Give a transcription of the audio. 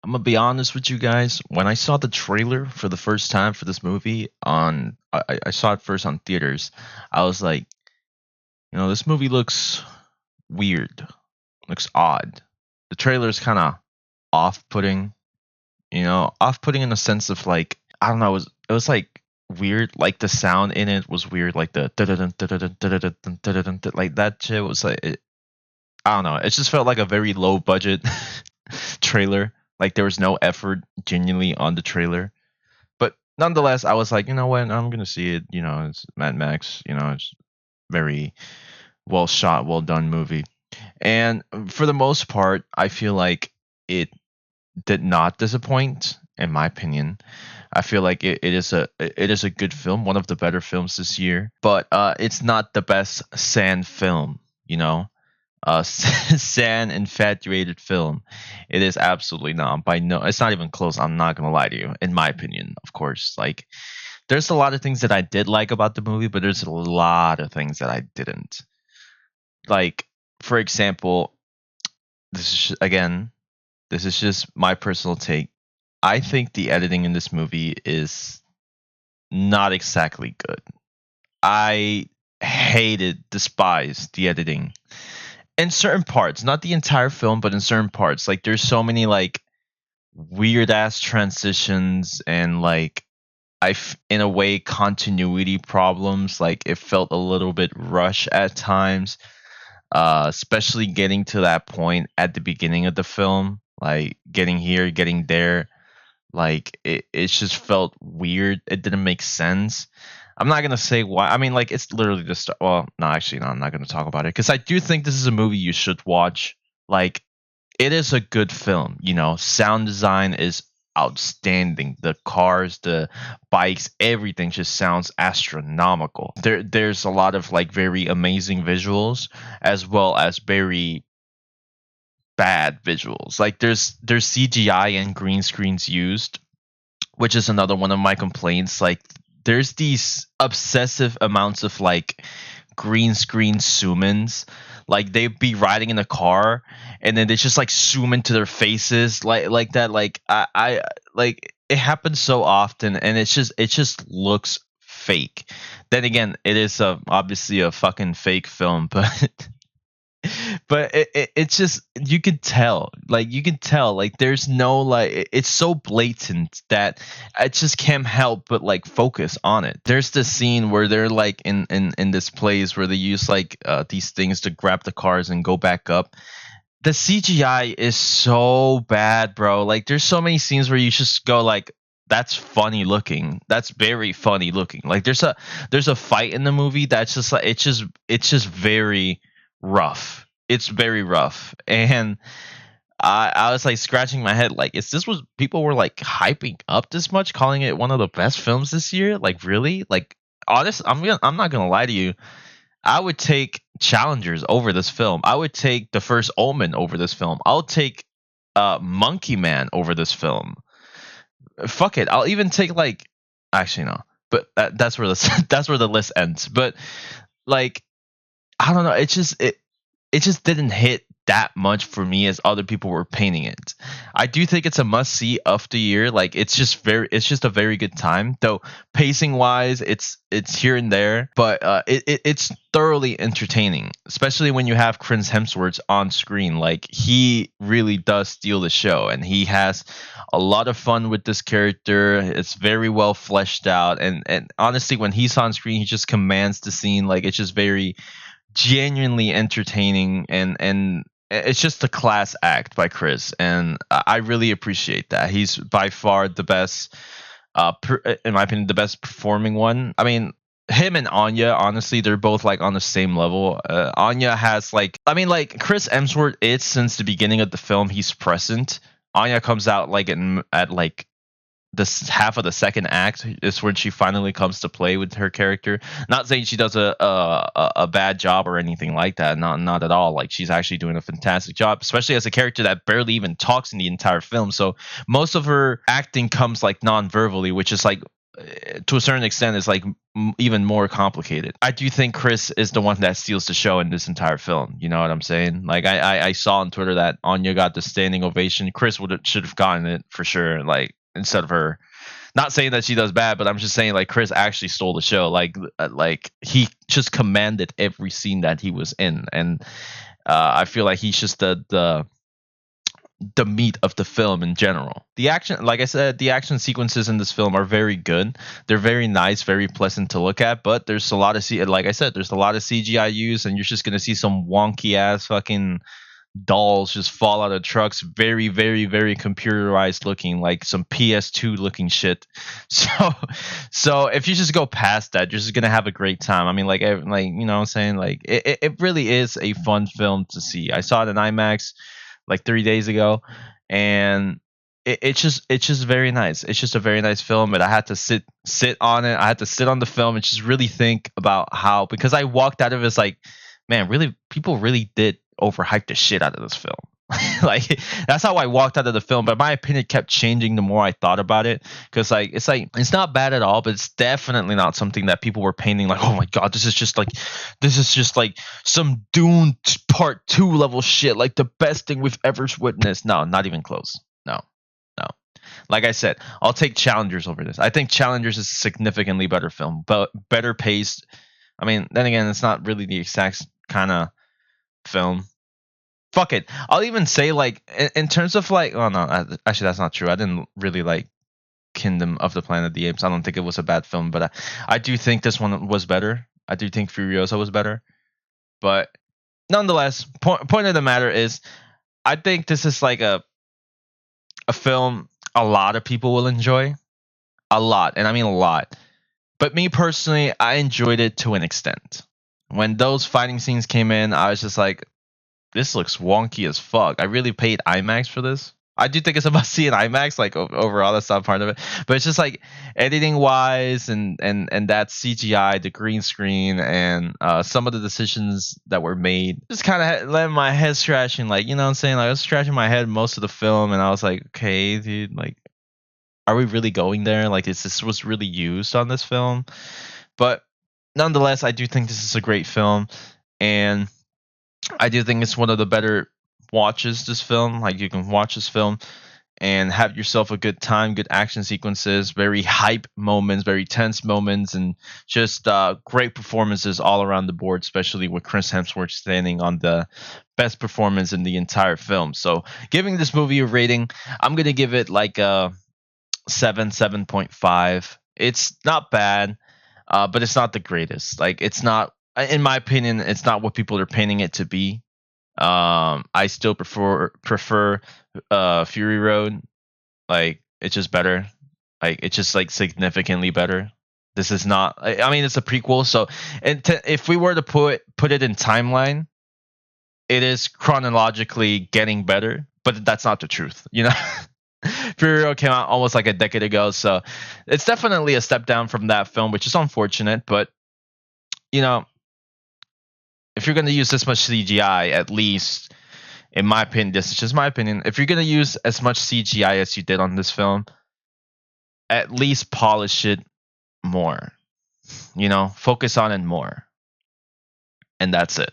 I'm gonna be honest with you guys. When I saw the trailer for the first time for this movie I saw it first on theaters. I was like, this movie looks weird, looks odd. The trailer is kind of off-putting, off-putting in the sense of like, I don't know, it was like weird. Like the sound in it was weird, like the like that shit was like, I don't know. It just felt like a very low budget trailer. Like there was no effort genuinely on the trailer. But nonetheless, I was like, you know what? I'm gonna see it. It's Mad Max. It's very well shot, well done movie. And for the most part, I feel like it did not disappoint, in my opinion. I feel like it is a good film, one of the better films this year. But it's not the best sand film. Sand infatuated film. It is absolutely not. By no, it's not even close. I'm not gonna lie to you. In my opinion, of course, like there's a lot of things that I did like about the movie, but there's a lot of things that I didn't. Like, for example, again, this is just my personal take. I think the editing in this movie is not exactly good. I despised the editing in certain parts, not the entire film, but in certain parts. Like there's so many like weird ass transitions and like in a way continuity problems. Like it felt a little bit rush at times, especially getting to that point at the beginning of the film, like getting here, getting there. Like it just felt weird. It didn't make sense. I'm not gonna say why. I mean, like it's literally just. Well, no, actually, no. I'm not gonna talk about it because I do think this is a movie you should watch. Like, it is a good film. Sound design is outstanding. The cars, the bikes, everything just sounds astronomical. There's a lot of like very amazing visuals as well as very bad visuals. Like there's CGI and green screens used, which is another one of my complaints. Like there's these obsessive amounts of like green screen zoom-ins. Like they'd be riding in a car and then they just like zoom into their faces like that. Like I like it happens so often and it just looks fake. Then again, it is obviously a fucking fake film, but but it's just you can tell like there's no like it's so blatant that I just can't help but like focus on it. There's this scene where they're like in this place where they use like these things to grab the cars and go back up. The CGI is so bad, bro. Like there's so many scenes where you just go like, that's funny looking. That's very funny looking. Like there's a fight in the movie that's just like it's just very rough. It's very rough. And I was like scratching my head, like, is this what people were like hyping up this much, calling it one of the best films this year? Like, really? Like, honest, I'm not gonna lie to you. I would take Challengers over this film. I would take The First Omen over this film. I'll take Monkey Man over this film. Fuck it. I'll even take like, actually no, but that's where the that's where the list ends. But like, I don't know. It just didn't hit that much for me as other people were painting it. I do think it's a must see of the year. Like it's just a very good time. Though pacing wise, it's here and there, but it's thoroughly entertaining, especially when you have Chris Hemsworth on screen. Like he really does steal the show, and he has a lot of fun with this character. It's very well fleshed out, and honestly, when he's on screen, he just commands the scene. Like it's just very genuinely entertaining, and it's just a class act by Chris, and I really appreciate that. He's by far the best, in my opinion, the best performing one. I mean, him and Anya, honestly, they're both like on the same level. Anya has like, I mean, like Chris Hemsworth, it's since the beginning of the film he's present. Anya comes out like at like this half of the second act is when she finally comes to play with her character. Not saying she does a bad job or anything like that. Not at all. Like she's actually doing a fantastic job, especially as a character that barely even talks in the entire film. So most of her acting comes like non-verbally, which is like to a certain extent is like even more complicated. I do think Chris is the one that steals the show in this entire film. You know what I'm saying? Like I saw on Twitter that Anya got the standing ovation. Chris would should have gotten it for sure. Like instead of her. Not saying that she does bad, but I'm just saying like Chris actually stole the show. Like he just commanded every scene that he was in, and I feel like he's just the meat of the film in general. The action, like I said, the action sequences in this film are very good. They're very nice, very pleasant to look at. But there's a lot of like I said, there's a lot of CGI use, and you're just gonna see some wonky ass fucking dolls just fall out of trucks, very very very computerized looking, like some PS2 looking shit. So if you just go past that, you're just gonna have a great time. I mean, like you know what I'm saying, like it really is a fun film to see. I saw it in IMAX like 3 days ago, and it's just very nice. It's just a very nice film, but I had to sit on it. I had to sit on the film and just really think about how, because I walked out of it as like, man, really, people really did overhype the shit out of this film. Like that's how I walked out of the film, but my opinion kept changing the more I thought about it, because like it's not bad at all, but it's definitely not something that people were painting like, oh my god, this is just like some Dune Part 2 level shit, like the best thing we've ever witnessed. No, not even close. No, no. Like I said, I'll take Challengers over this. I think Challengers is a significantly better film, but better paced. I mean, then again, it's not really the exact kind of film. Fuck it. I'll even say like in terms of like, oh no, actually that's not true. I didn't really like Kingdom of the Planet of the Apes. I don't think it was a bad film, but I do think this one was better. I do think Furiosa was better, but nonetheless, point of the matter is, I think this is like a film a lot of people will enjoy, a lot, and I mean a lot. But me personally, I enjoyed it to an extent. When those fighting scenes came in, I was just like, this looks wonky as fuck. I really paid IMAX for this. I do think it's a must see in IMAX. Like overall, that's not part of it. But it's just like editing wise, and that CGI, the green screen, and some of the decisions that were made, just kind of let my head scratching. Like, you know what I'm saying? Like I was scratching my head most of the film, and I was like, okay, dude, like, are we really going there? Like, is this was really used on this film? But nonetheless, I do think this is a great film, and I do think it's one of the better watches. This film, like you can watch this film and have yourself a good time, good action sequences, very hype moments, very tense moments, and just great performances all around the board, especially with Chris Hemsworth standing on the best performance in the entire film. So giving this movie a rating, I'm gonna give it like a 7.5. It's not bad, but it's not the greatest. Like it's not, in my opinion, it's not what people are painting it to be. I still prefer Fury Road. Like it's just better. Like it's just like significantly better. This is not. I mean, it's a prequel, so if we were to put it in timeline, it is chronologically getting better, but that's not the truth. You know, Fury Road came out almost like a decade ago, so it's definitely a step down from that film, which is unfortunate. But you know, if you're going to use this much CGI, at least in my opinion, this is just my opinion. If you're going to use as much CGI as you did on this film, at least polish it more. You know, focus on it more. And that's it.